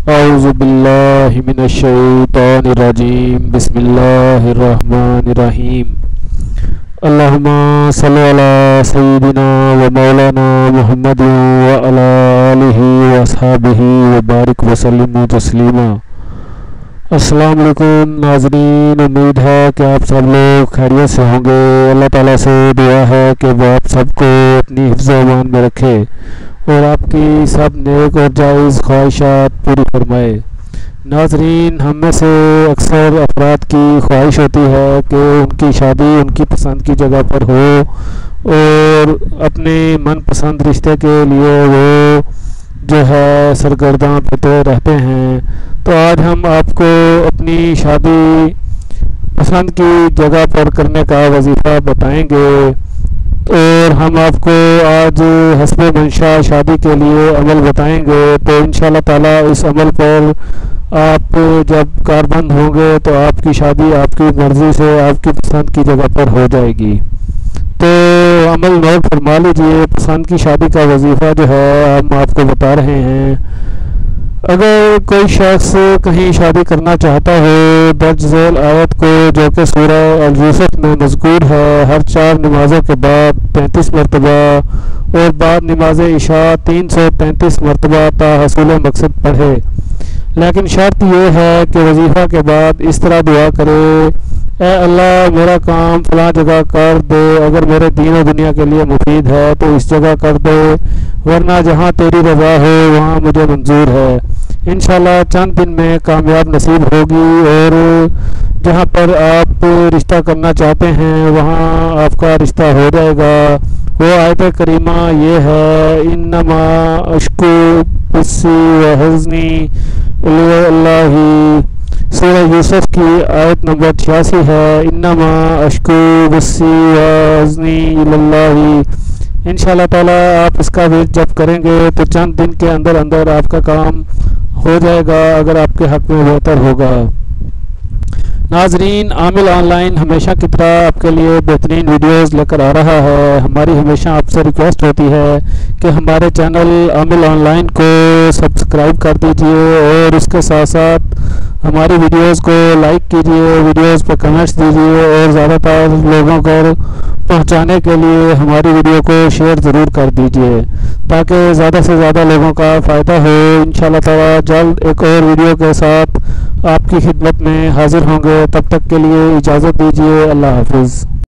औज़ुबिल्लाहि मिनश्शैतानिर्रजीम बिस्मिल्लाहिर्रहमानिर्रहीम। अल्लाहुम्मा सल्लि अला सय्यिदिना व मौलाना मुहम्मदिन व अला आलिहि व अस्हाबिहि व बारिक व सल्लिम तस्लीमा। अस्सलाम वालेकुम नाज़रीन, उम्मीद है कि आप सब लोग खैरियत से होंगे। अल्लाह ताला से दुआ है कि वो आप सबको अपनी हिफ्ज़ व अमान में रखे और आपकी सब नेक और जायज़ ख्वाहिशात पूरी फरमाए। नाज़रीन, हम में से अक्सर अफराद की ख्वाहिश होती है कि उनकी शादी उनकी पसंद की जगह पर हो और अपने मनपसंद रिश्ते के लिए वो जो है सरगर्दां होते रहते हैं। तो आज हम आपको अपनी शादी पसंद की जगह पर करने का वजीफ़ा बताएंगे और हम आपको आज हस्बे मंशा शादी के लिए अमल बताएंगे। तो इंशाल्लाह ताला इस अमल पर आप जब कारबंद होंगे तो आपकी शादी आपकी मर्ज़ी से आपकी पसंद की जगह पर हो जाएगी। तो अमल नोट फरमा लीजिए। पसंद की शादी का वजीफ़ा जो है हम आपको बता रहे हैं। अगर कोई शख्स कहीं शादी करना चाहता हो, दर्ज झेल आयत को जो कि सूरह अल-यूसुफ में मज़कूर है, हर 4 नमाज़ों के बाद 33 मरतबा और बाद नमाज इशा 333 मरतबा ताहसूल मकसद पढ़े। लेकिन शर्त यह है कि वजीफ़ा के बाद इस तरह दुआ करे, ए अल्लाह मेरा काम फ़लाँ जगह कर दे, अगर मेरे दीन और दुनिया के लिए मुफीद है तो इस जगह कर दे, वरना जहाँ तेरी रज़ा हो वहाँ मुझे मंजूर है। इंशाल्लाह चंद दिन में कामयाब नसीब होगी और जहाँ पर आप रिश्ता करना चाहते हैं वहाँ आपका रिश्ता हो जाएगा। वो आयत करीमा ये है, इन्नमा अश्कू बस्सी व हज़नी इल्लल्लाही। सूरह यूसुफ की आयत नंबर 86 है, इन्नमा अश्कू बस्सी व हज़नी इल्लल्लाही। इंशाल्लाह ताला आप इसका वेट जब करेंगे तो चंद दिन के अंदर अंदर आपका काम हो जाएगा अगर आपके हक में बेहतर होगा। नाजरीन, आमिल ऑनलाइन हमेशा की तरह आपके लिए बेहतरीन वीडियोस लेकर आ रहा है। हमारी हमेशा आपसे रिक्वेस्ट होती है कि हमारे चैनल आमिल ऑनलाइन को सब्सक्राइब कर दीजिए और इसके साथ साथ हमारी वीडियोस को लाइक कीजिए, वीडियोस पर कमेंट्स दीजिए और ज़्यादातर लोगों को पहुंचाने के लिए हमारी वीडियो को शेयर ज़रूर कर दीजिए ताकि ज़्यादा से ज़्यादा लोगों का फ़ायदा हो। इंशाल्लाह ताला जल्द एक और वीडियो के साथ आपकी खिदमत में हाजिर होंगे। तब तक के लिए इजाज़त दीजिए। अल्लाह हाफिज़।